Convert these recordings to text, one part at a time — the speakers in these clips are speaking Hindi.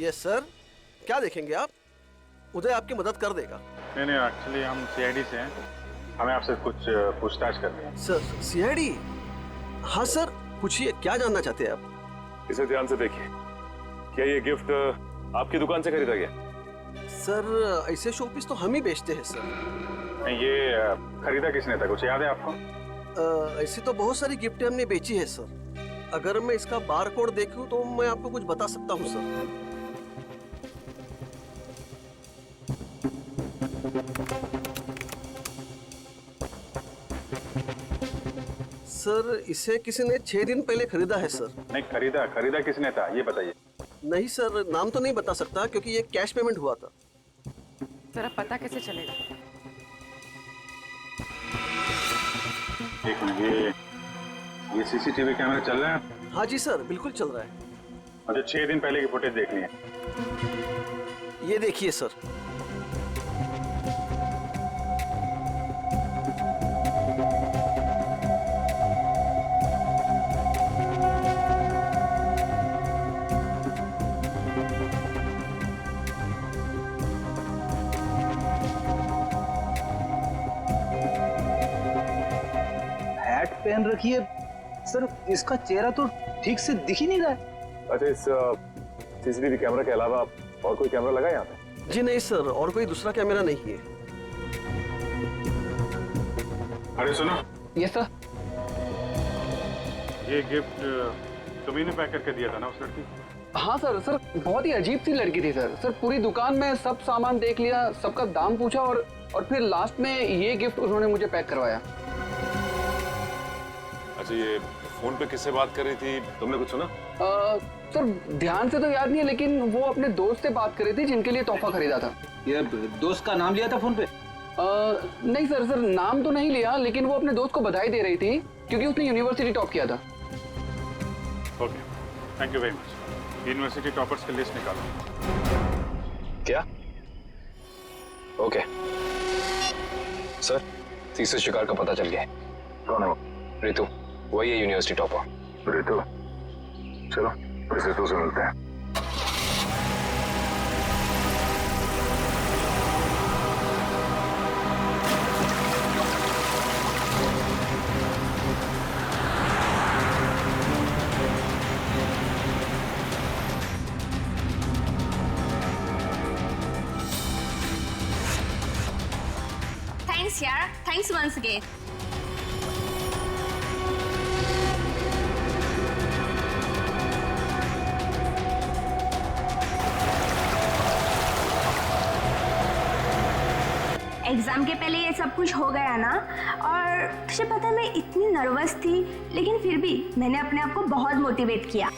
यस सर, क्या देखेंगे आप? उदय आपकी मदद कर देगा। नहीं, एक्चुअली हम सीआईडी से हैं, हमें आपसे कुछ पूछताछ करनी है। Sir CID? हाँ सर, पूछिए, क्या जानना चाहते हैं आप? इसे ध्यान से देखिए। क्या ये गिफ्ट आपकी दुकान से खरीदा गया? सर ऐसे शोपीस तो हम ही बेचते हैं सर। नहीं, ये खरीदा किसने था, कुछ याद है आपको? ऐसी तो बहुत सारी गिफ्टें हमने बेची है सर। अगर मैं इसका बार कोड देखूं तो मैं आपको कुछ बता सकता हूं सर। सर इसे किसी ने 6 दिन पहले खरीदा है सर। नहीं, खरीदा किसने था ये बताइए। नहीं सर, नाम तो नहीं बता सकता क्योंकि ये कैश पेमेंट हुआ था। जरा पता कैसे चलेगा? एक मिनट, ये सीसीटीवी कैमरा चल रहा है? हाँ जी सर, बिल्कुल चल रहा है। मुझे 6 दिन पहले की फुटेज देखनी है। ये देखिए सर। हैट पहन रखी है सर, इसका चेहरा तो ठीक से दिख ही नहीं रहा है। अच्छा, इस सीसीटीवी कैमरा के अलावा और कोई कैमरा लगा है यहाँ पे? जी नहीं सर, और कोई दूसरा कैमरा नहीं है। अरे सुनो, ये सर, ये गिफ्ट तुम्ही ने पैक करके दिया था ना उस लड़की? हाँ सर। सर बहुत ही अजीब सी लड़की थी सर। सर पूरी दुकान में सब सामान देख लिया, सबका दाम पूछा और फिर लास्ट में ये गिफ्ट उन्होंने मुझे पैक करवाया। अच्छा, ये फोन पे किससे बात कर रही थी, तुमने कुछ सुना? सर ध्यान से तो याद नहीं है, लेकिन वो अपने दोस्त से बात कर रही थी जिनके लिए तोहफा खरीदा था। ये दोस्त का नाम लिया था फोन पे? नहीं सर, नाम तो नहीं लिया, लेकिन वो अपने दोस्त को बधाई दे रही थी क्योंकि उसने यूनिवर्सिटी टॉप किया था। Okay, thank you very much. University toppers की लिस्ट निकालो। क्या? ओके सर, तीसरे शिकार का पता चल गया है। कौन है? रितु, वही है यूनिवर्सिटी टॉपर। रितु? चलो इस रितु से मिलते हैं। Thanks यार, thanks once again. एग्जाम के पहले ये सब कुछ हो गया ना, और तुझे पता है मैं इतनी नर्वस थी, लेकिन फिर भी मैंने अपने आप को बहुत मोटिवेट किया।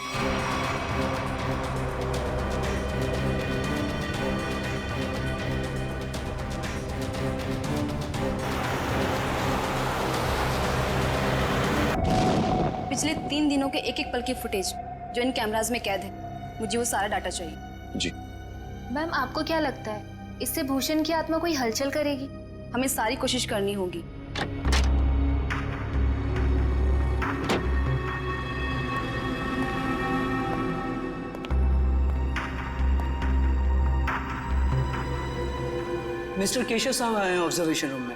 पिछले 3 दिनों के एक एक पल की फुटेज जो इन कैमराज में कैद है, मुझे वो सारा डाटा चाहिए। जी मैम, आपको क्या लगता है इससे भूषण की आत्मा कोई हलचल करेगी? हमें सारी कोशिश करनी होगी। मिस्टर केशव साहब आए हैं ऑब्जर्वेशन रूम में।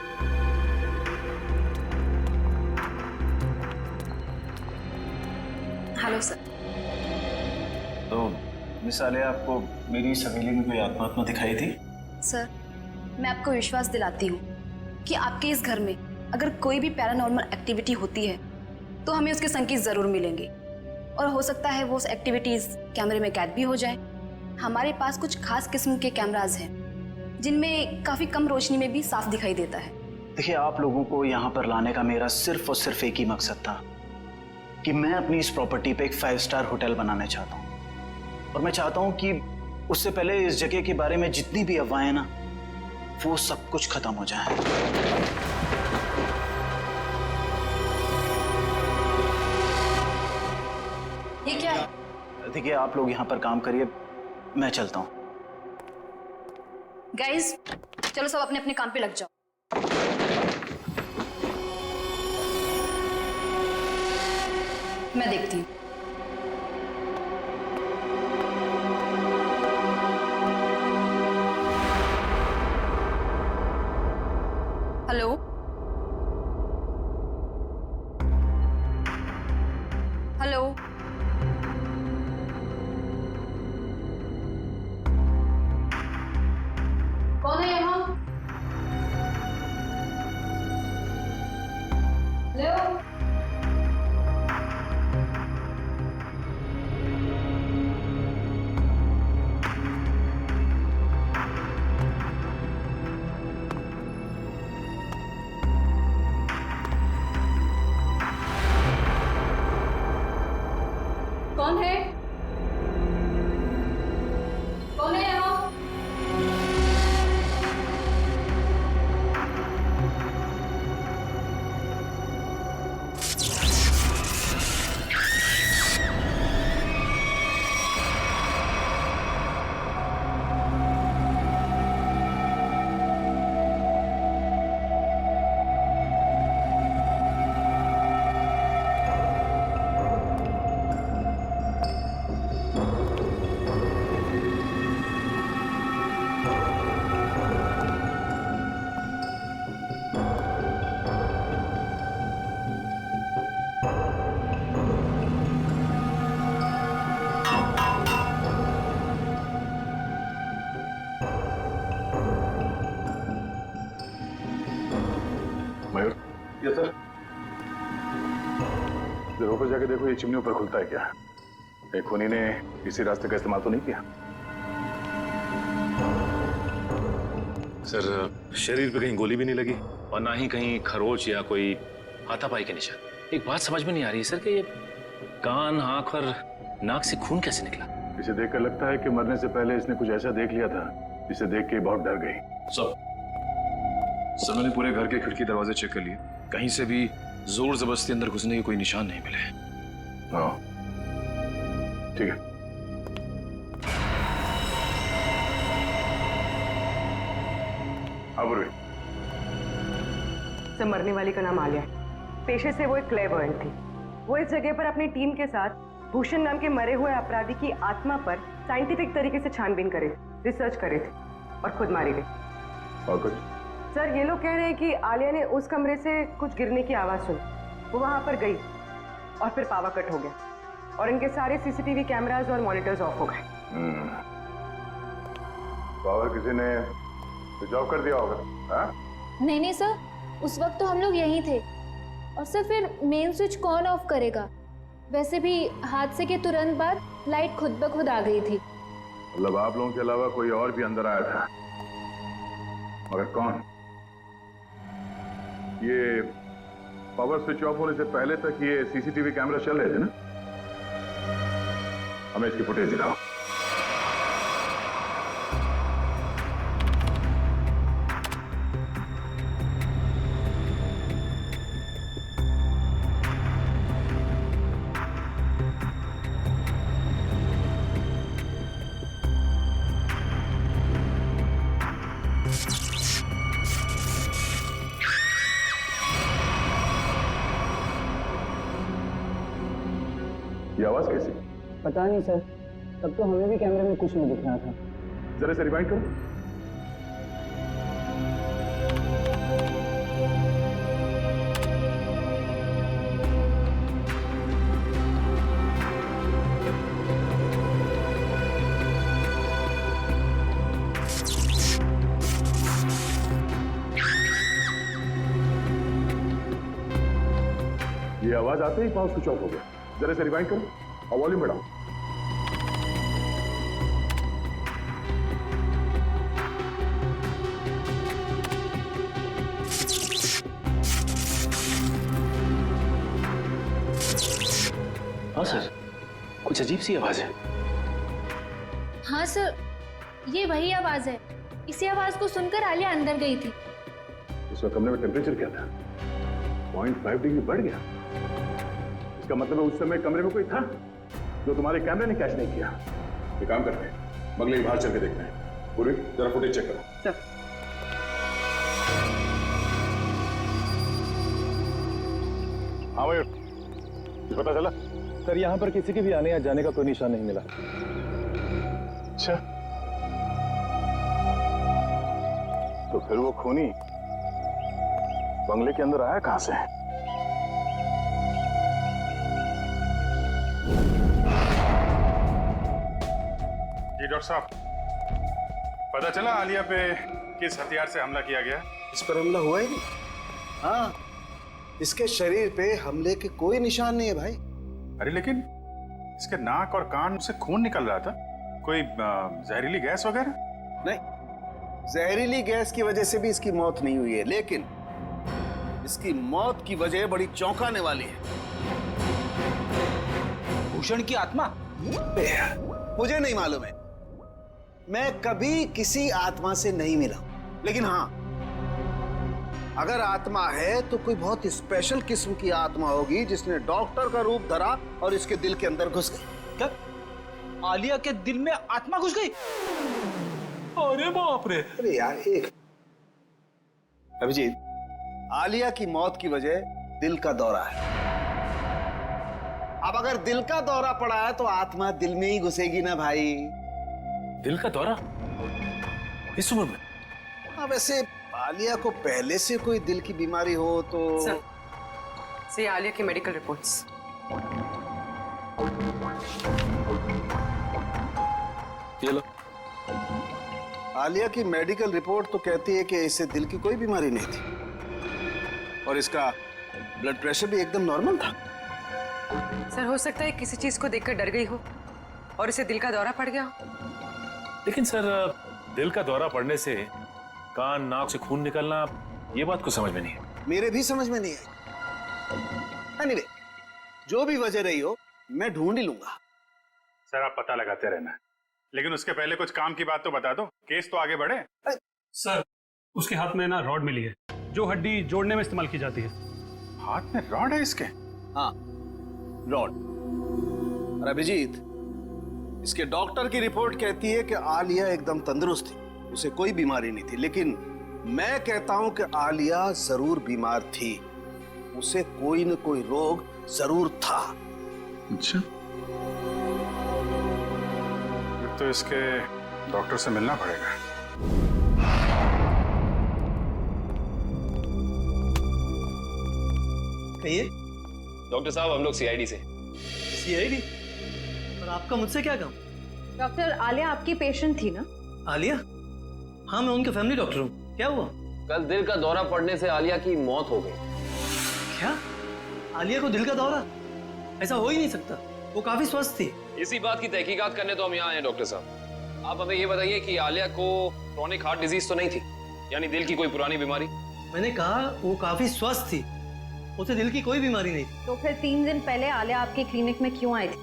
Hello sir. तो मिस आलिया, आपको मेरी इस हवेली में कोई आत्मा दिखाई थी? सर, मैं आपको विश्वास दिलाती हूँ कि आपके इस घर में अगर कोई भी पैरानॉर्मल एक्टिविटी होती है तो हमें उसके संकेत जरूर मिलेंगे, और हो सकता है वो एक्टिविटीज कैमरे में कैद भी हो जाए। हमारे पास कुछ खास किस्म के कैमराज हैं जिनमें काफी कम रोशनी में भी साफ दिखाई देता है। देखिए, आप लोगों को यहाँ पर लाने का मेरा सिर्फ और सिर्फ एक ही मकसद था कि मैं अपनी इस प्रॉपर्टी पे एक 5 स्टार होटल बनाना चाहता हूँ, और मैं चाहता हूँ कि उससे पहले इस जगह के बारे में जितनी भी अफवाहें ना, वो सब कुछ खत्म हो जाए। ये क्या है? देखिए, आप लोग यहाँ पर काम करिए, मैं चलता हूँ। गाइस, चलो सब अपने अपने काम पे लग जाओ। मैं देखती हूँ। हेलो, हेलो, कौन है यहाँ? हेलो, कौन है? कौन है यहाँ? मयूर, ये सर जरा ऊपर जाके देखो ये चिमनी ऊपर खुलता है क्या? एक खूनी ने इसी रास्ते का इस्तेमाल तो नहीं किया? सर शरीर पे कहीं गोली भी नहीं लगी और ना ही कहीं खरोच या कोई हाथापाई के निशान। एक बात समझ में नहीं आ रही है सर कि ये कान, आंख और नाक से खून कैसे निकला? इसे देखकर लगता है कि मरने से पहले इसने कुछ ऐसा देख लिया था जिसे देख के बहुत डर गई। सर मैंने पूरे घर के खिड़की दरवाजे चेक कर लिए, कहीं से भी जोर जबरदस्ती अंदर घुसने के कोई निशान नहीं मिले। हाँ ठीक है। अब सर मरने वाली का नाम आलिया है। पेशे से वो एक क्लेवर्ड थी। वो इस जगह पर अपनी टीम के साथ भूषण नाम के मरे हुए अपराधी की आत्मा पर साइंटिफिक तरीके से छानबीन करे थे, रिसर्च करे थे और खुद मारी गई। और कुछ? सर ये लोग कह रहे हैं कि आलिया ने उस कमरे से कुछ गिरने की आवाज सुनी, वो वहां पर गई और फिर पावर कट हो गया और इनके सारे सीसीटीवी कैमरास और मॉनिटर्स ऑफ हो गए। पावर किसी ने स्विच ऑफ कर दिया होगा? हाँ? नहीं नहीं सर, उस वक्त तो हम लोग यहीं थे। और सर फिर मेन स्विच कौन ऑफ करेगा? वैसे भी हादसे के तुरंत बाद लाइट खुद ब खुद आ गई थी। मतलब आप लोगों के अलावा कोई और भी अंदर आया था, मगर कौन? ये पावर स्विच ऑफ होने से पहले तक ये सीसीटीवी कैमरा चल रहे थे ना? हमें इसकी फुटेज दिखाओ। ये आवाज कैसी? पता नहीं सर, तब तो हमें भी कैमरे में कुछ नहीं दिख रहा था। जरा से रिवाइंड करो। ये आवाज आते ही पावर स्विच ऑफ हो गया। जरा से रिवाइंड करो और वॉल्यूम बढ़ाओ। हाँ सर, कुछ अजीब सी आवाज है। हाँ सर, ये वही आवाज है। इसी आवाज को सुनकर आलिया अंदर गई थी। इस वक्त कमरे में टेम्परेचर क्या था? 0.5 डिग्री बढ़ गया। इसका मतलब है उस समय कमरे में कोई था जो तुम्हारे कैमरे ने कैच नहीं किया। ये काम करते हैं, बगले बाहर चल के देखते हैं। पूरी जरा फुटेज चेक करो। सर हाँ मयूर, कुछ पता चला? सर यहाँ पर किसी के भी आने या जाने का कोई निशान नहीं मिला। अच्छा, तो फिर वो खूनी बंगले के अंदर आया कहां से? जी डॉक्टर साहब, पता चला आलिया पे किस हथियार से हमला किया गया? इस पर हमला हुआ ही नहीं। हाँ, इसके शरीर पे हमले के कोई निशान नहीं है भाई। अरे लेकिन इसके नाक और कान से खून निकल रहा था, कोई जहरीली गैस वगैरह? नहीं, जहरीली गैस की वजह से भी इसकी मौत नहीं हुई है, लेकिन इसकी मौत की वजह बड़ी चौंकाने वाली है। भूषण की आत्मा? मुझे नहीं मालूम है, मैं कभी किसी आत्मा से नहीं मिला, लेकिन हाँ, अगर आत्मा है तो कोई बहुत स्पेशल किस्म की आत्मा होगी जिसने डॉक्टर का रूप धरा और इसके दिल के अंदर घुस गई। क्या आलिया के दिल में आत्मा घुस गई? अरे बाप रे! अरे यार, एक अभिजीत, आलिया की मौत की वजह दिल का दौरा है। अब अगर दिल का दौरा पड़ा है तो आत्मा दिल में ही घुसेगी ना भाई। दिल का दौरा इस उम्र में? हाँ, वैसे आलिया को पहले से कोई दिल की बीमारी हो तो सर, आलिया की मेडिकल रिपोर्ट्स। ये लो। आलिया की मेडिकल रिपोर्ट तो कहती है कि इसे दिल की कोई बीमारी नहीं थी और इसका ब्लड प्रेशर भी एकदम नॉर्मल था। सर, हो सकता है किसी चीज को देखकर डर गई हो और इसे दिल का दौरा पड़ गया हो। लेकिन सर, दिल का दौरा पड़ने से कान नाक से खून निकलना, ये बात को समझ में नहीं है। मेरे भी समझ में नहीं आई। एनीवे, जो भी वजह रही हो, मैं ढूंढ ही लूंगा। सर आप पता लगाते रहना, लेकिन उसके पहले कुछ काम की बात तो बता दो, केस तो आगे बढ़े। सर, उसके हाथ में ना रॉड मिली है जो हड्डी जोड़ने में इस्तेमाल की जाती है। हाथ में रॉड है इसके? हाँ, रॉड। और अभिजीत, इसके डॉक्टर की रिपोर्ट कहती है कि आलिया एकदम तंदुरुस्त थी, उसे कोई बीमारी नहीं थी, लेकिन मैं कहता हूं कि आलिया जरूर बीमार थी, उसे कोई न कोई रोग जरूर था। अच्छा, तो इसके डॉक्टर से मिलना पड़ेगा। कहिए। डॉक्टर साहब, हम लोग सीआईडी से। सीआईडी? और आपका मुझसे क्या काम? डॉक्टर, आलिया आपकी पेशेंट थी ना? आलिया? हाँ, मैं उनका फैमिली डॉक्टर हूँ। क्या हुआ? कल दिल का दौरा पड़ने से आलिया की मौत हो गई। क्या? आलिया को दिल का दौरा? ऐसा हो ही नहीं सकता, वो काफी स्वस्थ थी। इसी बात की तहकीकात करने तो हम यहाँ आए हैं डॉक्टर साहब। आप हमें ये बताइए कि आलिया को क्रोनिक हार्ट डिजीज तो नहीं थी, यानी दिल की कोई पुरानी बीमारी? मैंने कहा वो काफी स्वस्थ थी, उसे दिल की कोई बीमारी नहीं थी। तो फिर 3 दिन पहले आलिया आपके क्लिनिक में क्यों आई थी?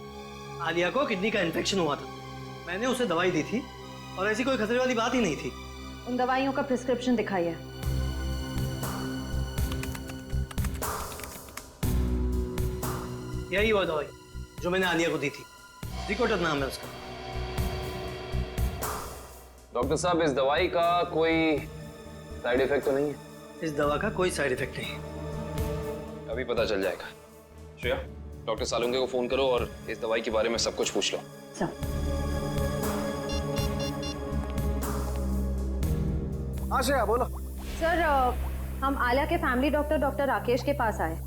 आलिया को किडनी का इन्फेक्शन हुआ था, मैंने उसे दवाई दी थी और ऐसी कोई खतरे वाली बात ही नहीं थी। उन दवाइयों का प्रिस्क्रिप्शन दिखाइए। यही वो दवाई जो मैंने आलिया को दी थी, रिकोटर नाम है उसका। डॉक्टर साहब, इस दवाई का कोई साइड इफेक्ट तो नहीं है? इस दवा का कोई साइड इफेक्ट नहीं है। अभी पता चल जाएगा। श्रेया, डॉक्टर सालुंके को फोन करो और इस दवाई के बारे में सब कुछ पूछ लो। हाँ श्रेया, बोलो। सर, हम आलिया के फैमिली डॉक्टर डॉक्टर राकेश के पास आए।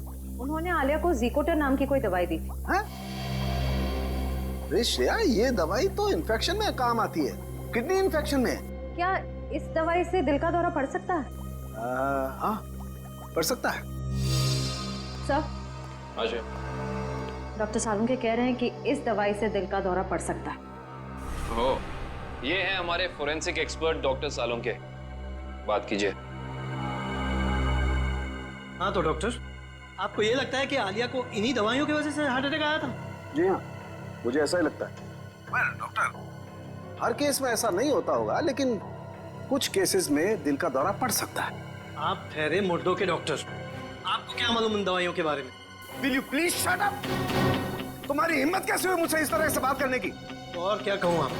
उन्होंने आलिया को ज़िकोटर नाम की कोई दवाई दी थी। अरे श्रेया, ये दवाई तो इन्फेक्शन में काम आती है, किडनी इन्फेक्शन में। क्या इस दवाई से दिल का दौरा पड़ सकता है? हाँ, पड़ सकता है। सर, अच्छा, डॉक्टर सालुंके कह रहे हैं कि इस दवाई से दिल का दौरा पड़ सकता है। हो, ये हैं हमारे फोरेंसिक एक्सपर्ट डॉक्टर सालुंके, बात कीजिए। हाँ तो डॉक्टर, आपको ये लगता है कि आलिया को इन्हीं दवाइयों की वजह से हार्ट अटैक आया था? जी हाँ, मुझे ऐसा ही लगता है। डॉक्टर, हर केस में ऐसा नहीं होता होगा, लेकिन कुछ केसेस में दिल का दौरा पड़ सकता है। आप ठहरे मुर्दों के डॉक्टर, आपको क्या मालूम इन दवाइयों के बारे में? Will you please shut up? तुम्हारी हिम्मत कैसे हुई मुझसे इस तरह से बात करने की? और क्या कहूँ आप?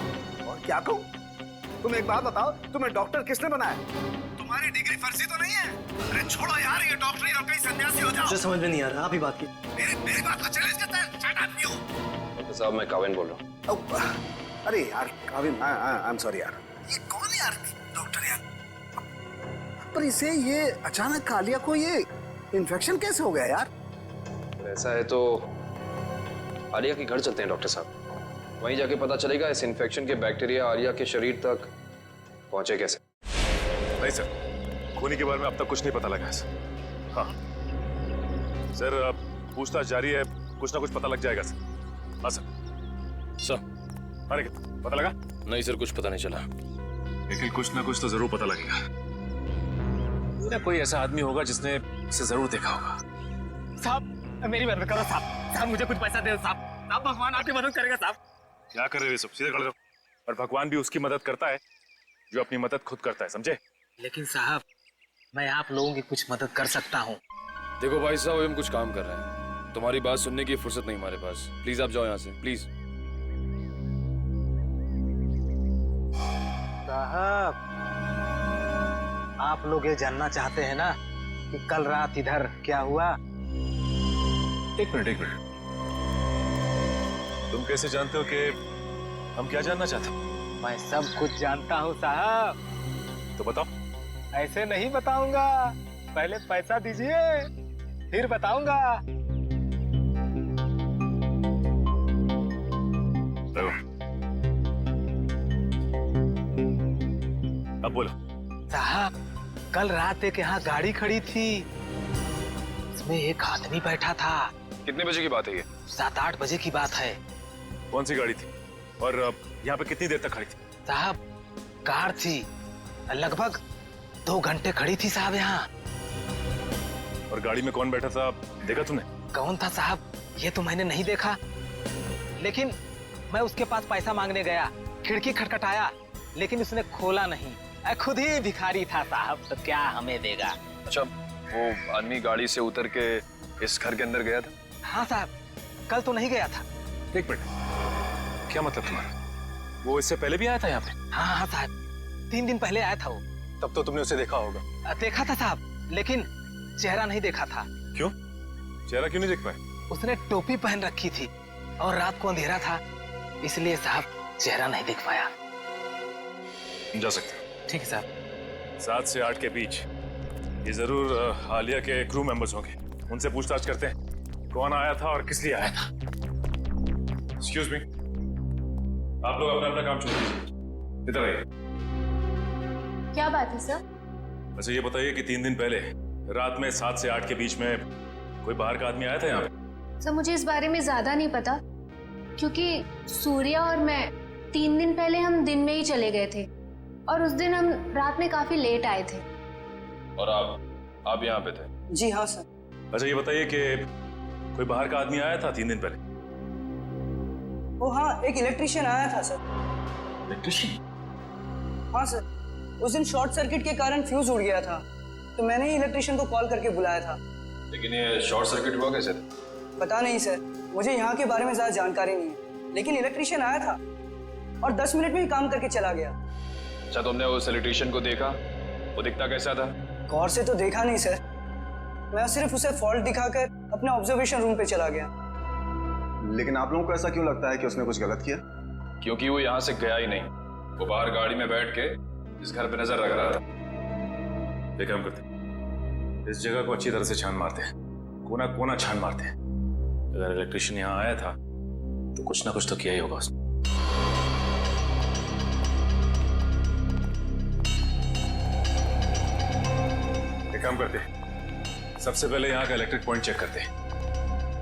और क्या कहूँ? तुम एक बात बताओ, तुम्हें डॉक्टर किसने बनाया? तुम्हारी डिग्री फर्जी तो नहीं है? अरे छोड़ो यार ये डॉक्टरी और कहीं सन्यासी हो जाओ। मुझे समझ में नहीं आ रहा, आप ही बात की। मेरी बात को चैलेंज करता है? Shut up you! डॉक्टर साहब, मैं काविन बोल रहा हूँ। अरे यार काविन, आई एम सॉरी यार। ये कौन है यार? डॉक्टर यार, पर इसे ये अचानक आलिया को ये इन्फेक्शन कैसे हो गया यार? ऐसा है तो आलिया के घर चलते हैं डॉक्टर साहब। वहीं जाके पता चलेगा इस इन्फेक्शन के बैक्टीरिया आलिया के शरीर तक पहुंचे कैसे। नहीं सर, खूनी के बारे में अब तक कुछ नहीं पता लगा सर। हाँ सर, अब पूछताछ जारी है, कुछ ना कुछ पता लग जाएगा सर। हाँ सर। अरे पता लगा? नहीं सर, कुछ पता नहीं चला। लेकिन कुछ ना कुछ तो जरूर पता लगेगा। ना कोई ऐसा आदमी होगा जिसने इसे जरूर देखा होगा। साहब मेरी मदद करो साहब, साहब मुझे कुछ पैसा दे साहब, साहब भगवान आपकी मदद करेगा साहब। क्या कर रहे हो सब? सीधे खड़े रहो। और भगवान भी उसकी मदद करता है जो अपनी मदद खुद करता है, समझे? लेकिन साहब मैं आप लोगों की कुछ मदद कर सकता हूँ। देखो भाई साहब, हम कुछ काम कर रहे हैं, तुम्हारी बात सुनने की फुर्सत नहीं हमारे पास। प्लीज आप जाओ यहाँ से, प्लीज। साहब आप लोग ये जानना चाहते हैं ना कि कल रात इधर क्या हुआ? एक मिनट। तुम कैसे जानते हो कि हम क्या जानना चाहते हैं? मैं सब कुछ जानता हूँ साहब। तो बताओ। ऐसे नहीं बताऊंगा, पहले पैसा दीजिए फिर बताऊंगा। अब बोलो। साहब कल रात एक यहाँ गाड़ी खड़ी थी, इसमें एक आदमी बैठा था। कितने बजे की बात है ये? 7-8 बजे की बात है। कौन सी गाड़ी थी और यहाँ पे कितनी देर तक खड़ी थी? साहब कार थी, लगभग 2 घंटे खड़ी थी साहब यहाँ। और गाड़ी में कौन बैठा था देखा तूने? कौन था साहब ये तो मैंने नहीं देखा, लेकिन मैं उसके पास पैसा मांगने गया, खिड़की खटखटाया लेकिन उसने खोला नहीं। खुद ही भिखारी था साहब, तो क्या हमें देगा। अच्छा, वो आदमी गाड़ी से उतर के इस घर के अंदर गया था? हाँ साहब, कल तो नहीं गया था। एक मिनट, क्या मतलब तुम्हारा? वो इससे पहले भी आया था यहाँ पे? हाँ साहब, 3 दिन पहले आया था वो। तब तो तुमने उसे देखा होगा। देखा था साहब, लेकिन चेहरा नहीं देखा था। क्यों? चेहरा क्यों नहीं देख पाए? उसने टोपी पहन रखी थी और रात को अंधेरा था, इसलिए साहब चेहरा नहीं देख पाया। जा सकते। ठीक है साहब। 7 से 8 के बीच ये जरूर आलिया के क्रू मेंबर्स होंगे। उनसे पूछताछ करते हैं कौन आया था और किस लिए आया था। एक्सक्यूज मी, आप लोग अपना अपना काम छोड़ दीजिए, इधर आइए। क्या बात है सर? अच्छा ये बताइए कि 3 दिन पहले रात में 7 से 8 के बीच में कोई बाहर का आदमी आया था यहाँ पे? सर मुझे इस बारे में ज्यादा नहीं पता, क्योंकि सूर्या और मैं 3 दिन पहले हम दिन में ही चले गए थे और उस दिन हम रात में काफी लेट आए थे। और आप यहाँ पे थे? जी हाँ सर। अच्छा ये बताइए कि कोई बाहर का आदमी आया था 3 दिन पहले? ओ हाँ, एक इलेक्ट्रिशियन आया था सर। इलेक्ट्रिशियन? हाँ सर, उस दिन शॉर्ट सर्किट के कारण फ्यूज उड़ गया था, तो मैंने ही इलेक्ट्रिशियन को कॉल करके बुलाया था। लेकिन ये शॉर्ट सर्किट हुआ कैसे? पता नहीं सर, मुझे यहाँ के बारे में ज्यादा जानकारी नहीं है, लेकिन इलेक्ट्रिशियन आया था और 10 मिनट में ही काम करके चला गया। अच्छा, तुमने उस इलेक्ट्रिशियन को देखा? वो दिखता कैसा था? गौर से तो देखा नहीं सर, मैं सिर्फ उसे फॉल्ट दिखाकर अपने ऑब्जर्वेशन रूम पे चला गया। लेकिन आप लोगों को ऐसा क्यों लगता है कि उसने कुछ गलत किया? क्योंकि वो यहाँ से गया ही नहीं, वो बाहर गाड़ी में बैठ के इस घर पे नजर रख रहा था। एक काम करते हैं, इस जगह को अच्छी तरह से छान मारते हैं, कोना कोना छान मारते हैं। अगर इलेक्ट्रिशियन यहाँ आया था तो कुछ ना कुछ तो किया ही होगा उसने। एक काम करते हैं, सबसे पहले यहाँ का इलेक्ट्रिक पॉइंट चेक करते हैं।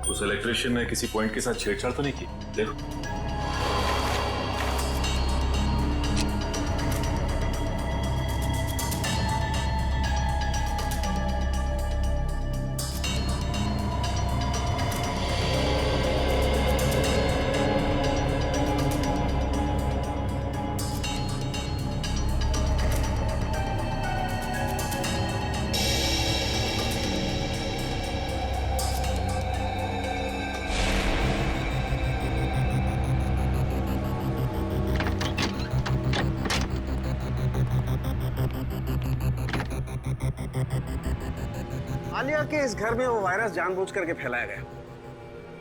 उस इलेक्ट्रिशियन ने किसी पॉइंट के साथ छेड़छाड़ तो नहीं की? देखो। आलिया के इस घर में वो वायरस जानबूझ करके फैलाया गया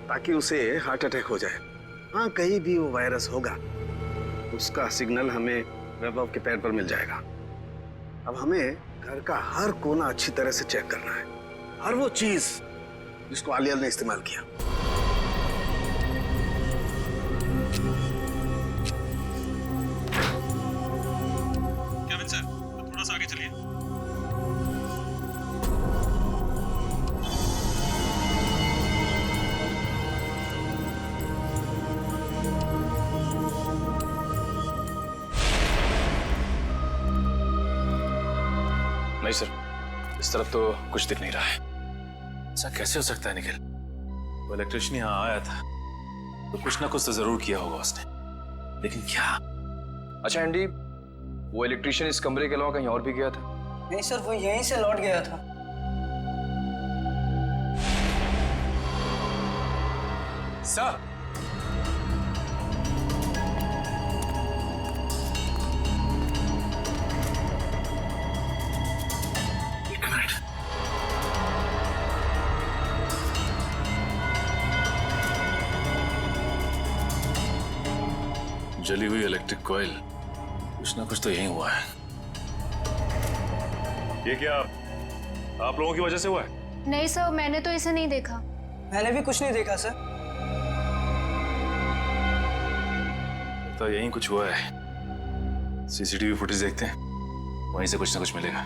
ताकि उसे हार्ट अटैक हो जाए। हाँ, कहीं भी वो वायरस होगा उसका सिग्नल हमें वैभव के पैर पर मिल जाएगा। अब हमें घर का हर कोना अच्छी तरह से चेक करना है, हर वो चीज जिसको आलिया ने इस्तेमाल किया। केविन सर, थोड़ा सा आगे चलिए। नहीं सर, इस तरफ तो कुछ दिख नहीं रहा है। ऐसा कैसे हो सकता है निखिल? वो इलेक्ट्रिशियन यहाँ आया था तो कुछ ना कुछ तो जरूर किया होगा उसने, लेकिन क्या? अच्छा एंडी, वो इलेक्ट्रिशियन इस कमरे के अलावा कहीं और भी गया था? नहीं सर, वो यहीं से लौट गया था। सर, जली हुई इलेक्ट्रिक कॉइल, कुछ ना कुछ तो यही हुआ है। ये क्या आप लोगों की वजह से हुआ है? नहीं सर, मैंने तो इसे नहीं देखा। मैंने भी कुछ नहीं देखा सर। तो यही कुछ हुआ है। सीसीटीवी फुटेज देखते हैं, वहीं से कुछ ना कुछ मिलेगा।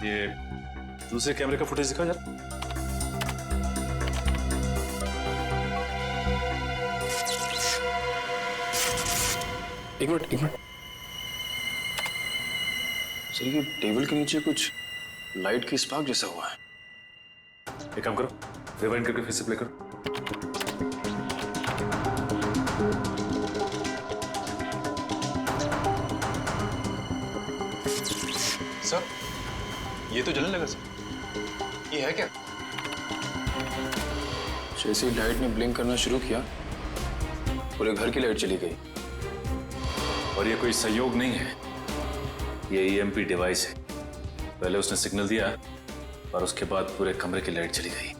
ये दूसरे कैमरे का फुटेज दिखा जरा। एक मिनट। सर, ये टेबल के नीचे कुछ लाइट की स्पार्क जैसा हुआ है। एक काम करो, रिवाइंड करके फिर से प्ले करो। सर, ये तो जलने लगा सर। ये है क्या? जैसे ही लाइट ने ब्लिंक करना शुरू किया, पूरे घर की लाइट चली गई। और ये कोई संयोग नहीं है, ये ईएमपी डिवाइस है। पहले उसने सिग्नल दिया और उसके बाद पूरे कमरे की लाइट चली गई।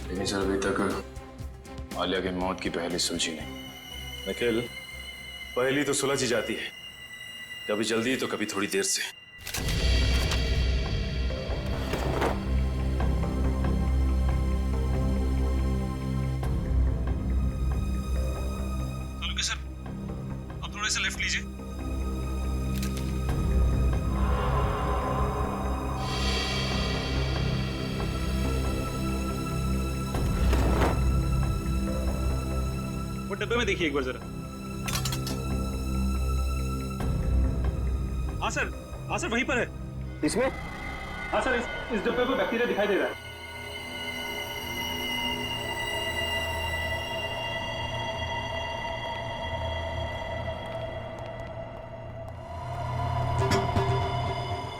लेकिन सर, अभी तक आलिया की मौत की पहली सुलझी नहीं। निखिल, पहली तो सुलझ ही जाती है, कभी जल्दी तो कभी थोड़ी देर से। तालुके सर, अब थोड़ा सा लेफ्ट लीजिए। वो डब्बे में देखिए एक बार जरा। हाँ सर वहीं पर है। इसमें? हाँ सर, इस डब्बे में बैक्टीरिया दिखाई दे रहा है।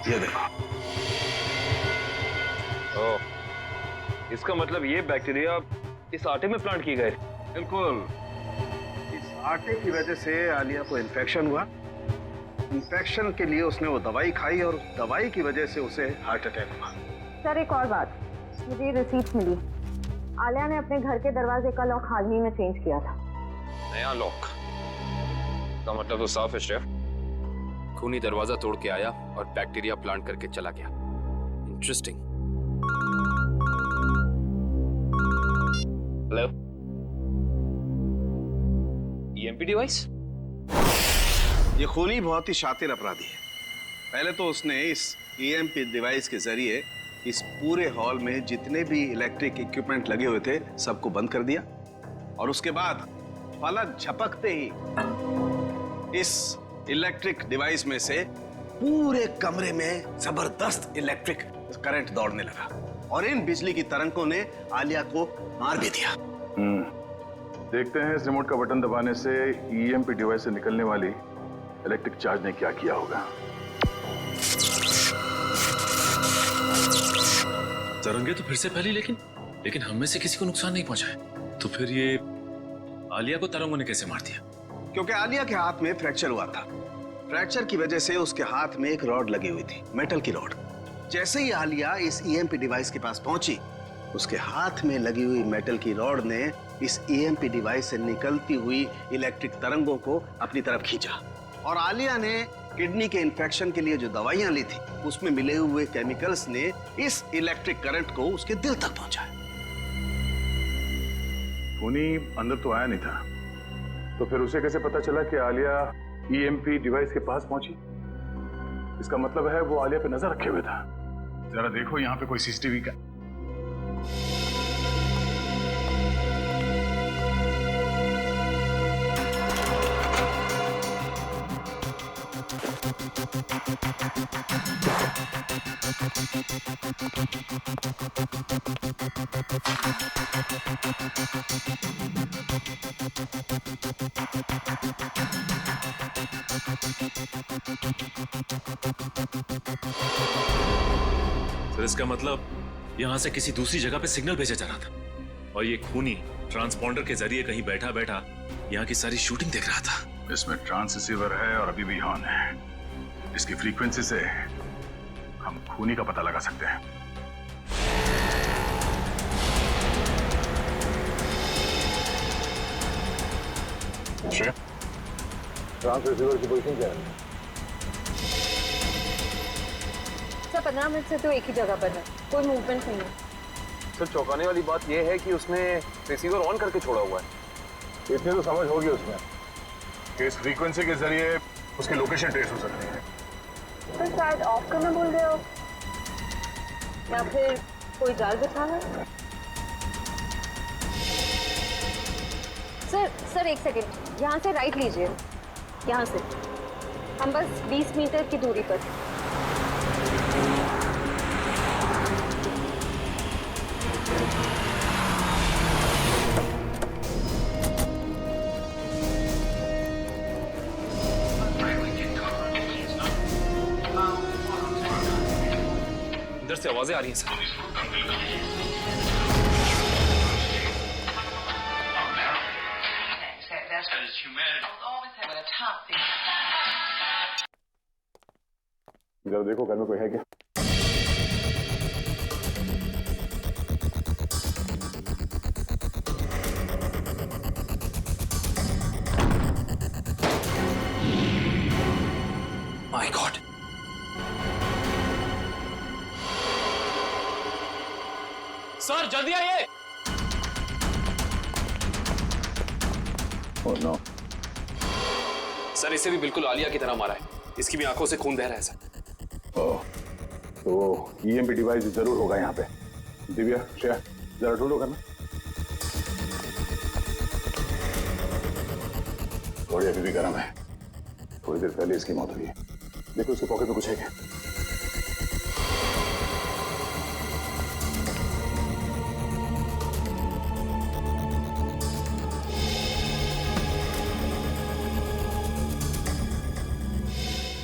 ये देखो। ओह, इसका मतलब ये बैक्टीरिया इस आटे में प्लांट किए गए। बिल्कुल, इस आटे की वजह से आलिया को इन्फेक्शन हुआ। इन्फेक्शन के लिए उसने वो दवाई खाई और दवाई की वजह से उसे हार्ट अटैक हुआ। सर, एक और बात, मुझे रिसीट्स मिली। आलिया ने अपने घर के दरवाजे का लॉक हाल ही में चेंज किया था। नया लॉक का मतलब तो साफ है शेफ। खूनी दरवाजा तोड़ के आया और बैक्टीरिया प्लांट करके चला गया। इंटरेस्टिंग। Hello, EMP device? ये खूनी बहुत ही शातिर अपराधी है। पहले तो उसने इस ईएमपी डिवाइस के जरिए इस पूरे हॉल में जितने भी इलेक्ट्रिक इक्विपमेंट लगे हुए थे सबको बंद कर दिया, और उसके बाद पलक झपकते ही इस इलेक्ट्रिक डिवाइस में से पूरे कमरे में जबरदस्त इलेक्ट्रिक करंट दौड़ने लगा और इन बिजली की तरंगों ने आलिया को मार भी दिया। देखते हैं इस रिमोट का बटन दबाने से ईएमपी डिवाइस से निकलने वाली इलेक्ट्रिक चार्ज ने क्या किया होगा। तरंगे तो फिर से फैली, लेकिन हम में से किसी को नुकसान नहीं पहुंचा है। तो फिर ये आलिया को तरंगों ने कैसे मार दिया? क्योंकि आलिया के हाथ में फ्रैक्चर हुआ था। फ्रैक्चर की वजह से उसके हाथ में एक रॉड लगी हुई थी, मेटल की रॉड। जैसे ही आलिया इस ईएमपी डिवाइस के पास पहुंची, उसके हाथ में लगी हुई मेटल की रॉड ने इस ईएमपी डिवाइस से निकलती हुई इलेक्ट्रिक तरंगों को अपनी तरफ खींचा और आलिया ने किडनी के इन्फेक्शन के लिए जो दवाइयां ली थी उसमें मिले हुए केमिकल्स ने इस इलेक्ट्रिक करंट को उसके दिल तक पहुंचाया। खूनी अंदर तो आया नहीं था, तो फिर उसे कैसे पता चला कि आलिया ईएमपी डिवाइस के पास पहुंची? इसका मतलब है वो आलिया पे नजर रखे हुए था। जरा देखो यहाँ पे कोई सीसीटीवी का। सर इसका मतलब यहां से किसी दूसरी जगह पे सिग्नल भेजा जा रहा था और ये खूनी ट्रांसपॉन्डर के जरिए कहीं बैठा बैठा यहाँ की सारी शूटिंग देख रहा था। इसमें ट्रांससीवर है और अभी भी ऑन है। इसकी फ्रीक्वेंसी से हम खूनी का पता लगा सकते हैं। ट्रांससीवर की पोजीशन क्या है? सर 15 मिनट से तो एक ही जगह पर है, कोई मूवमेंट नहीं है। सर चौंकाने वाली बात यह है कि उसने रिसीवर ऑन करके छोड़ा हुआ है। इतने तो समझ होगी उसमें कि इस फ्रीक्वेंसी के जरिए उसकी लोकेशन ट्रेस हो सकती है। सर शायद ऑफ करना भूल गए हो या फिर कोई जाल बिछा है। सर एक सेकेंड, यहाँ से राइट लीजिए, यहाँ से हम बस 20 मीटर की दूरी पर। इधर से आवाजें आ रही हैं सर। जरा देखो घर में कोई है क्या? माय गॉड, सर जल्दी आइए। Oh no. सर इसे भी बिल्कुल आलिया की तरह मारा है, इसकी भी आंखों से खून बह रहा है सर। ओह, तो ईएमपी डिवाइस जरूर होगा यहाँ पे। दिव्या, श्रेया, जरा ढूंढो करना। थोड़ी अभी भी गर्म है, थोड़ी देर पहले इसकी मौत हुई है। देखो उसके पॉकेट में कुछ है क्या?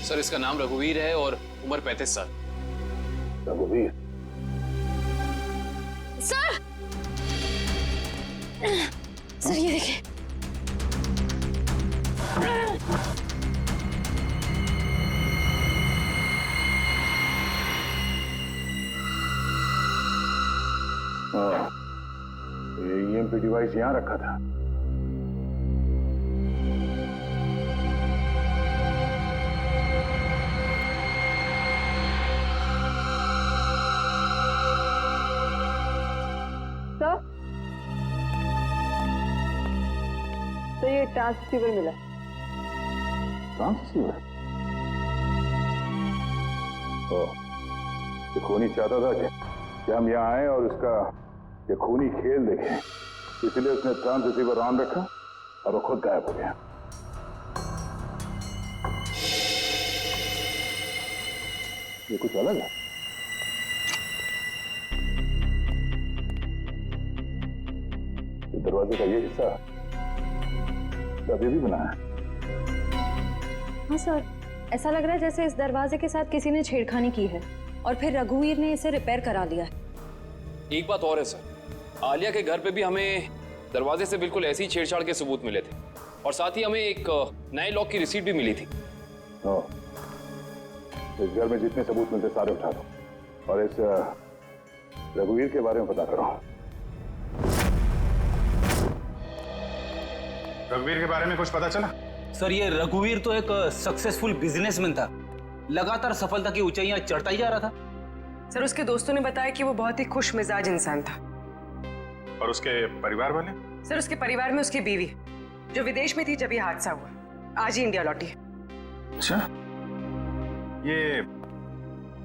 सर इसका नाम रघुवीर है और उम्र 35 साल। रघुवीर? सर ये देखिए। ये ईएमपी डिवाइस यहाँ रखा था। तो ये ट्रांससीवर मिला। ट्रांससीवर? ओह, ये खूनी चाहता था कि हम यहाँ आए और उसका ये खूनी खेल देखें, इसलिए उसने ट्रांससीवर ऑन रखा और वो खुद गायब हो गया। ये कुछ अलग है। दरवाजे का ये हिस्सा अभी भी बना है। हाँ सर, ऐसा लग रहा है जैसे इस दरवाजे के साथ किसी ने छेड़खानी की है और फिर रघुवीर ने इसे रिपेयर करा लिया है। एक बात और है सर, आलिया के घर पे भी हमें दरवाजे से बिल्कुल ऐसी छेड़छाड़ के सबूत मिले थे और साथ ही हमें एक नए लॉक की रिसीट भी मिली थी। इस घर में जितने सबूत मिलते सारे उठा दो और इस रघुवीर के बारे में पता करो। रघुवीर के बारे में कुछ पता चला? सर, ये रघुवीर तो एक सक्सेसफुल बिजनेसमैन था, लगातार सफलता की ऊंचाइयां चढ़ता ही जा रहा था। सर, उसके दोस्तों ने बताया कि वो बहुत ही खुश मिजाज इंसान था। और उसके परिवार वाले? सर, उसके परिवार में उसकी बीवी जो विदेश में थी जब ये हादसा हुआ, आज ही इंडिया लौटी है। अच्छा, ये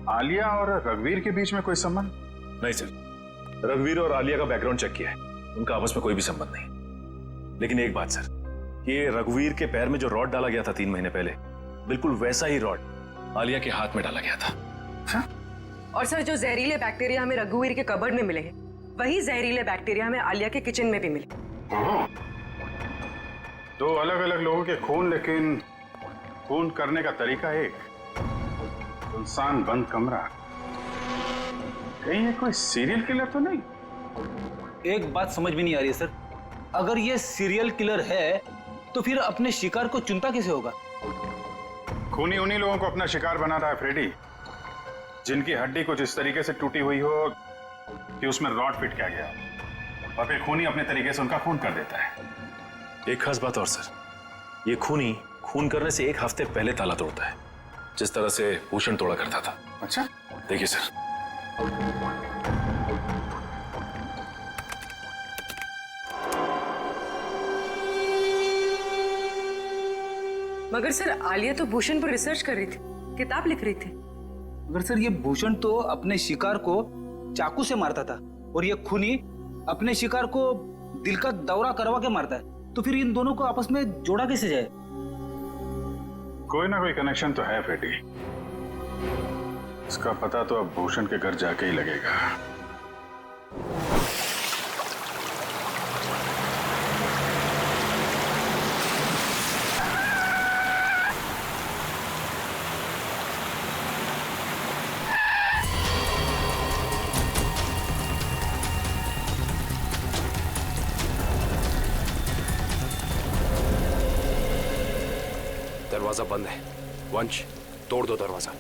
आलिया और रघुवीर के बीच में कोई संबंध? नहीं सर, रघुवीर और आलिया का बैकग्राउंड चेक किया है, उनका आपस में कोई भी संबंध नहीं। लेकिन एक बात सर, ये रघुवीर के पैर में जो रॉड डाला गया था 3 महीने पहले, बिल्कुल वैसा ही रॉड आलिया के हाथ में डाला गया था। और सर, जो जहरीले बैक्टीरिया हमें रघुवीर के कबर्ड में मिले हैं, वही जहरीले बैक्टीरिया हमें आलिया के किचन में भी मिले। 2 अलग अलग लोगों के खून, लेकिन खून करने का तरीका एक। सुनसान बंद कमरा, कहीं ये कोई सीरियल किलर तो नहीं? एक बात समझ में नहीं आ रही है सर, अगर ये सीरियल किलर है तो फिर अपने शिकार को चुनता कैसे होगा? खूनी उन्हीं लोगों को अपना शिकार बना रहा है फ्रेडी, जिनकी हड्डी कुछ इस तरीके से टूटी हुई हो कि उसमें रॉड फिट किया गया, और फिर खूनी अपने तरीके से उनका खून कर देता है। एक खास बात और सर, ये खूनी खून करने से 1 हफ्ते पहले ताला तोड़ता है, जिस तरह से भूषण तोड़ा करता था। अच्छा, देखिए सर, मगर सर, आलिया तो भूषण पर रिसर्च कर रही थी, किताब लिख रही थी। मगर सर, ये भूषण तो अपने शिकार को चाकू से मारता था और ये खूनी अपने शिकार को दिल का दौरा करवा के मारता है, तो फिर इन दोनों को आपस में जोड़ा कैसे जाए? कोई ना कोई कनेक्शन तो है फ्रेडी, इसका पता तो अब भूषण के घर जाके ही लगेगा। दरवाजा बंद है। वंश, तोड़ दो दरवाजा।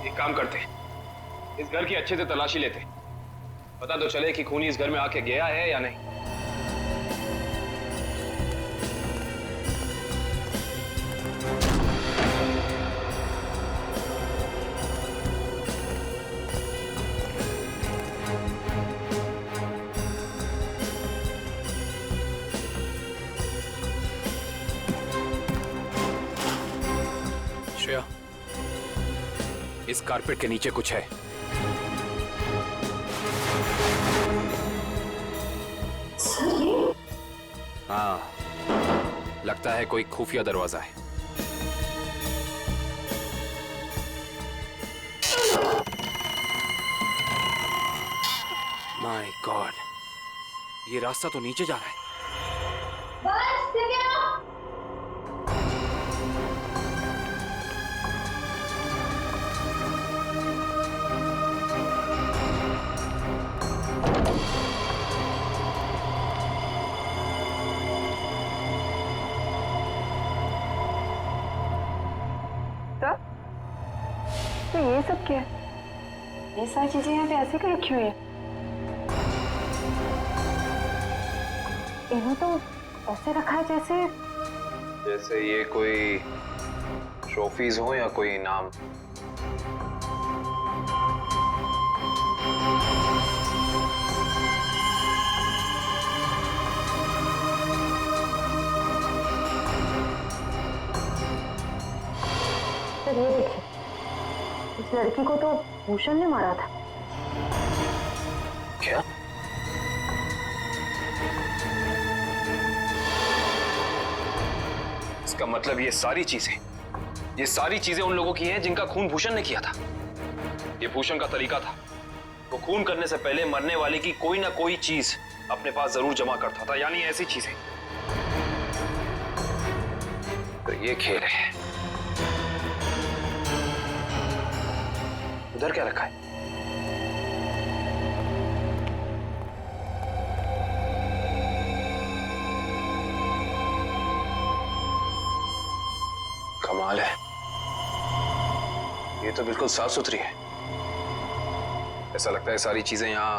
एक काम करते, इस घर की अच्छे से तलाशी लेते, पता तो चले कि खूनी इस घर में आके गया है या नहीं। श्रेया, इस कारपेट के नीचे कुछ है। हाँ, लगता है कोई खुफिया दरवाजा है। माय गॉड, ये रास्ता तो नीचे जा रहा है। तो ये सब क्या है? ये सारी चीजें यहाँ पे ऐसे क्यों रखी हुई है? इन्हें तो ऐसे रखा है जैसे ये कोई ट्रॉफीज हो या कोई इनाम। सर, ये देखिए, इस लड़की को तो भूषण ने मारा था। क्या? इसका मतलब ये सारी चीजें उन लोगों की हैं जिनका खून भूषण ने किया था। ये भूषण का तरीका था। वो खून करने से पहले मरने वाले की कोई ना कोई चीज अपने पास जरूर जमा करता था, यानी ऐसी चीजें। तो ये खेल है। उधर क्या रखा है? कमाल है, ये तो बिल्कुल साफ सुथरी है। ऐसा लगता है सारी चीजें यहाँ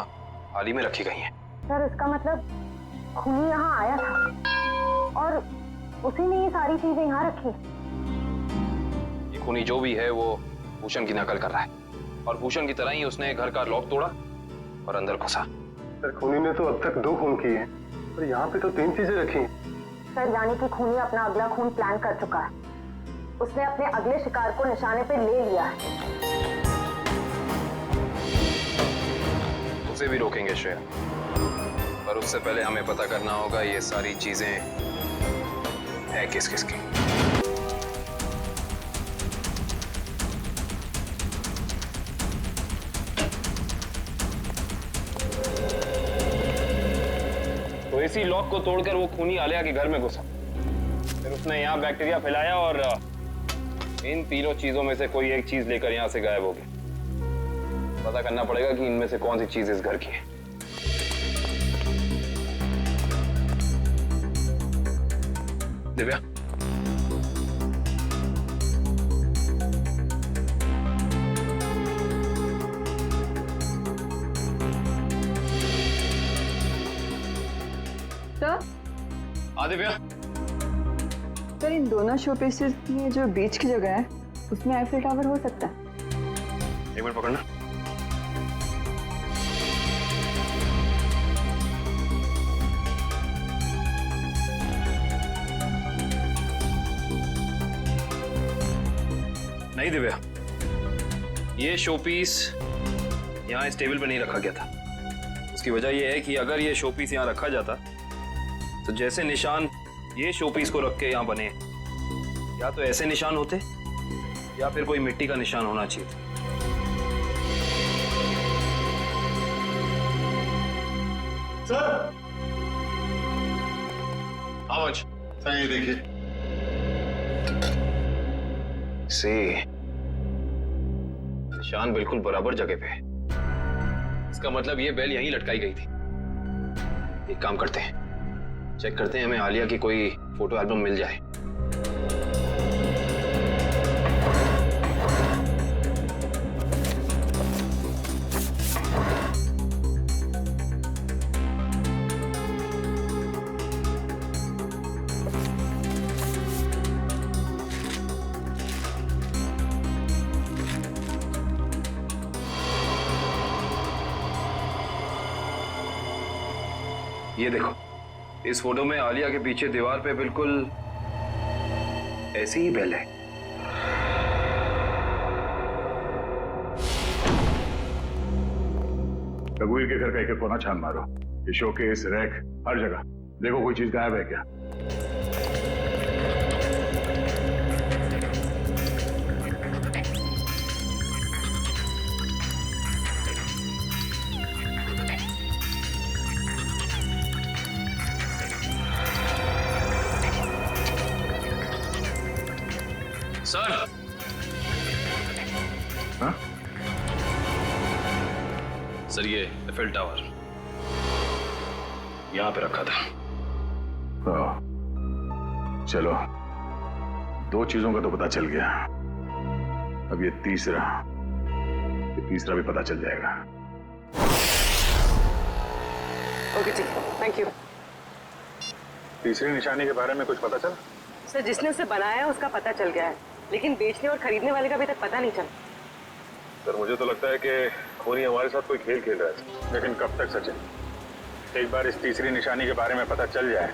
हाल ही में रखी गई हैं। सर इसका मतलब खूनी यहाँ आया था और उसी ने ये सारी चीजें यहाँ रखी। ये खूनी जो भी है वो भूषण की नकल कर रहा है, और भूषण की तरह ही उसने घर का लॉक तोड़ा और अंदर घुसा। सर खूनी ने तो अब तक 2 खून किए हैं और यहाँ पे तो 3 चीजें रखी हैं। सर यानी कि खूनी अपना अगला खून प्लान कर चुका है। उसने अपने अगले शिकार को निशाने पे ले लिया है। उसे भी रोकेंगे श्रेया, पर उससे पहले हमें पता करना होगा ये सारी चीजें है किस किस की। तो इसी लॉक को तोड़कर वो खूनी आलिया के घर में घुसा, फिर उसने यहाँ बैक्टीरिया फैलाया और इन तीनों चीजों में से कोई एक चीज लेकर यहाँ से गायब हो गया। पता करना पड़ेगा कि इनमें से कौन सी चीज इस घर की है। दिव्या, सर दिव्या, सर इन दोनों शो पीसेस में जो बीच की जगह है उसमें आईफिल टावर हो सकता है। एक मिनट पकड़ना। नहीं दिव्या, ये शोपीस यहाँ इस टेबल पे नहीं रखा गया था। उसकी वजह यह है कि अगर ये शोपीस यहाँ रखा जाता तो जैसे निशान ये शोपीस को रख के यहाँ बने, या तो ऐसे निशान होते या फिर कोई मिट्टी का निशान होना चाहिए था। सर आवाज सर ये देखिए। से निशान बिल्कुल बराबर जगह पे है। इसका मतलब ये बेल यहीं लटकाई गई थी। एक काम करते हैं, चेक करते हैं हमें आलिया की कोई फोटो एल्बम मिल जाए। ये देखो, इस फोटो में आलिया के पीछे दीवार पे बिल्कुल ऐसी ही बेल है। रघुवीर के घर का एक कोना छान मारो, ये शोकेस, रैक, हर जगह देखो कोई चीज गायब है क्या। सर, हाँ? सर ये एफिल टावर यहां पे रखा था। चलो, 2 चीजों का तो पता चल गया, अब ये तीसरा भी पता चल जाएगा। ओके ठीक, थैंक यू। तीसरी निशानी के बारे में कुछ पता चला? सर जिसने उसे बनाया है उसका पता चल गया है, लेकिन बेचने और खरीदने वाले का अभी तक पता नहीं चला। सर मुझे तो लगता है कि खूनी हमारे साथ कोई खेल खेल रहा है, लेकिन कब तक सचिन? एक बार इस तीसरी निशानी के बारे में पता चल जाए,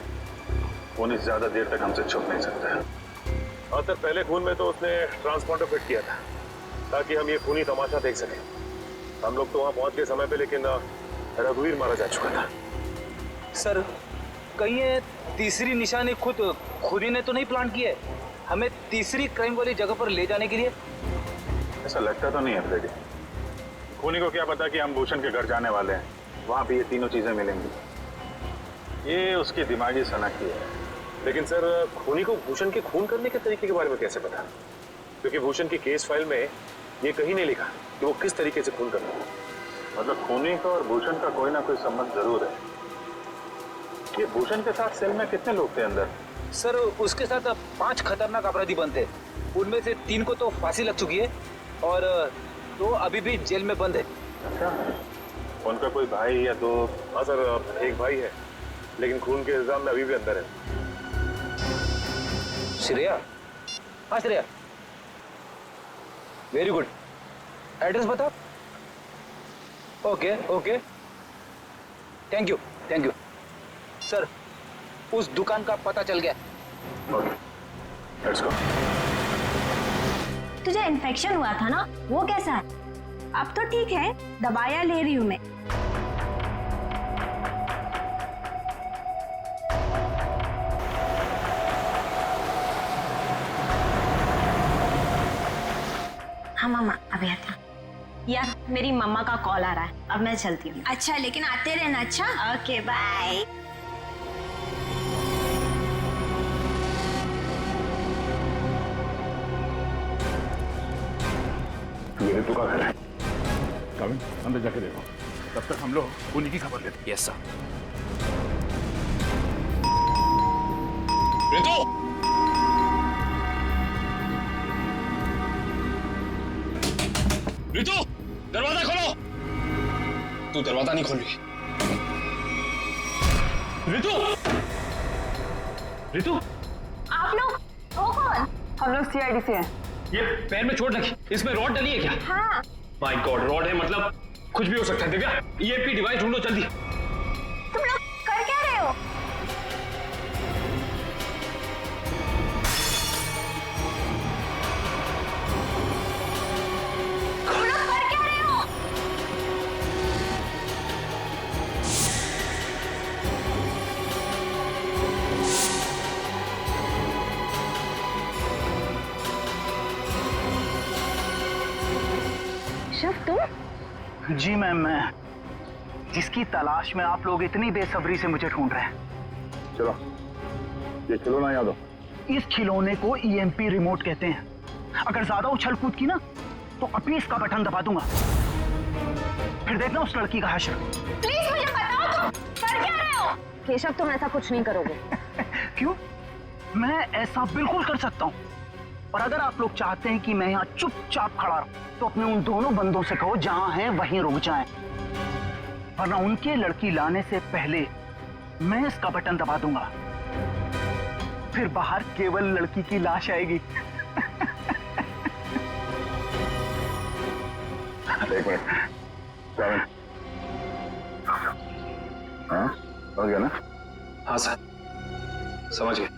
खूनी ज्यादा देर तक हमसे छुप नहीं सकता। हाँ सर, पहले खून में तो उसने ट्रांसपॉन्डर फिट किया था ताकि हम ये खूनी तमाशा देख सकें। हम लोग तो वहाँ पहुंच गए समय पे, लेकिन रघुवीर मारा जा चुका था। सर कहीं ये तीसरी निशानी खुद खूनी ने तो नहीं प्लान की है हमें तीसरी क्राइम वाली जगह पर ले जाने के लिए? ऐसा लगता तो नहीं है फ्रेडी, खूनी को क्या पता कि हम भूषण के घर जाने वाले हैं, वहां भी ये तीनों चीजें मिलेंगी। ये उसकी दिमागी सनकी है। लेकिन सर, खूनी को भूषण के खून करने के तरीके के बारे में कैसे पता? क्योंकि भूषण की केस फाइल में ये कहीं नहीं लिखा कि वो किस तरीके से खून करता है। मतलब खूनी का और भूषण का कोई ना कोई संबंध जरूर है। ये भूषण के साथ सेल में कितने लोग थे अंदर? सर, उसके साथ 5 खतरनाक अपराधी बंद थे। उनमें से 3 को तो फांसी लग चुकी है और 2 अभी भी जेल में बंद है। अच्छा, उनका कोई भाई या दो? हाँ सर, एक भाई है, लेकिन खून के इल्जाम में अभी भी अंदर है। श्रेया? हाँ श्रेया, वेरी गुड। एड्रेस बता। Okay okay, thank you thank you. Sir, उस दुकान का पता चल गया। Okay, let's go. तुझे इन्फेक्शन हुआ था ना, वो कैसा है? अब तो ठीक है, दवाइयाँ ले रही हूँ मैं। हाँ मामा, अभी आता। यार, मेरी मम्मा का कॉल आ रहा है, अब मैं चलती हूँ। अच्छा, लेकिन आते रहना। अच्छा, ओके बाय। ये ऋतु का घर है। कमिंग, अंदर जाके देखो। तब तक हम लोग खूनी की खबर लेते हैं। Yes sir. ऋतु! ऋतु, दरवाजा खोलो। तू दरवाजा नहीं खोल रही। ऋतु! ऋतु! आप लोग हो कौन? हम लोग सीआईडी से हैं। ये पैर में चोट लगी, इसमें रॉड डली है क्या? हाँ। माय गॉड, रॉड है मतलब कुछ भी हो सकता है। दिव्या, ईएमपी डिवाइस ढूंढो जल्दी। तुम लोग कर क्या रहे हो? तुम लोग कर क्या रहे हो? शफ, तुम? जी मैम, मैं जिसकी तलाश में आप लोग इतनी बेसब्री से मुझे ढूंढ रहे हैं। चलो, ये खिलौना याद हो। इस खिलौने को ईएमपी रिमोट कहते हैं। अगर ज्यादा उछल कूद की ना तो अभी इसका बटन दबा दूंगा, फिर देखना उस लड़की का हश्र। प्लीज मुझे बताओ, तुम कर क्या रहे हो? केशव, तुम ऐसा कुछ नहीं करोगे। क्यों? मैं ऐसा बिल्कुल कर सकता हूँ। और अगर आप लोग चाहते हैं कि मैं यहाँ चुपचाप खड़ा रहूं, तो अपने उन दोनों बंदों से कहो जहां हैं वहीं रुक जाएं, वरना उनके लड़की लाने से पहले मैं इसका बटन दबा दूंगा, फिर बाहर केवल लड़की की लाश आएगी। एक मिनट, हाँ, हो गया ना? हाँ सर, समझ गए।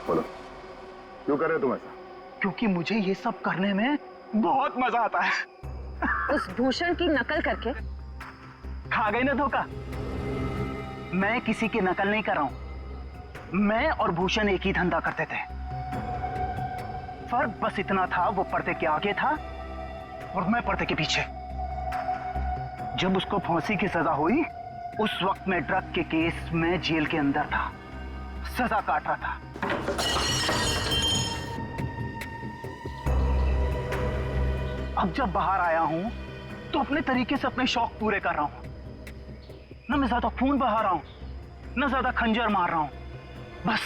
बोलो, क्यों कर रहे हो तुम ऐसा? क्योंकि मुझे ये सब करने में बहुत मजा आता है। उस भूषण की नकल करके खा गई ना धोखा। मैं किसी की नकल नहीं कर रहा हूं। मैं और भूषण एक ही धंधा करते थे। फर्क बस इतना था, वो पर्दे के आगे था और मैं पर्दे के पीछे। जब उसको फांसी की सजा हुई, उस वक्त मैं ड्रग के केस में जेल के अंदर था, सजा काट रहा था। अब जब बाहर आया हूं तो अपने तरीके से अपने शौक पूरे कर रहा हूं। न मैं ज्यादा खून बहा रहा हूं, न ज्यादा खंजर मार रहा हूं, बस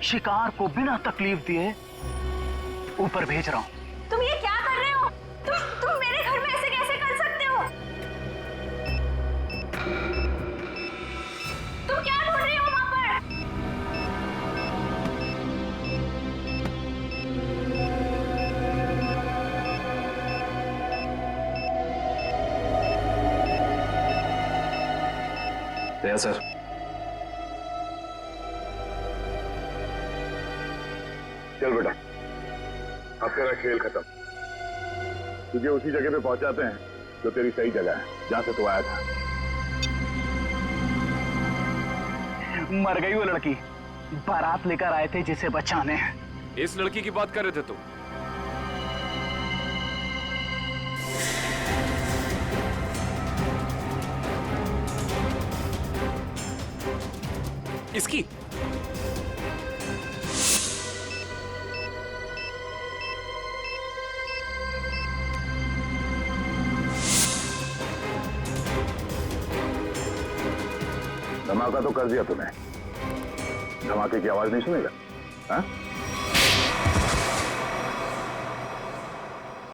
शिकार को बिना तकलीफ दिए ऊपर भेज रहा हूं। तुम ये क्या कर रहे हो? तुम मेरे घर में ऐसे कैसे कर सकते हो? तुम क्या ढूंढ रही हो वहां पर? दया सर, चल बेटा, अब तेरा खेल खत्म। तुझे उसी जगह पे पहुंचाते हैं जो तेरी सही जगह है, जहां से तू आया था। मर गई वो लड़की, बारात लेकर आए थे जिसे बचाने। इस लड़की की बात कर रहे थे तुम? इसकी? धमाका तो कर दिया तूने, धमाके की आवाज नहीं सुनेगा? हाँ?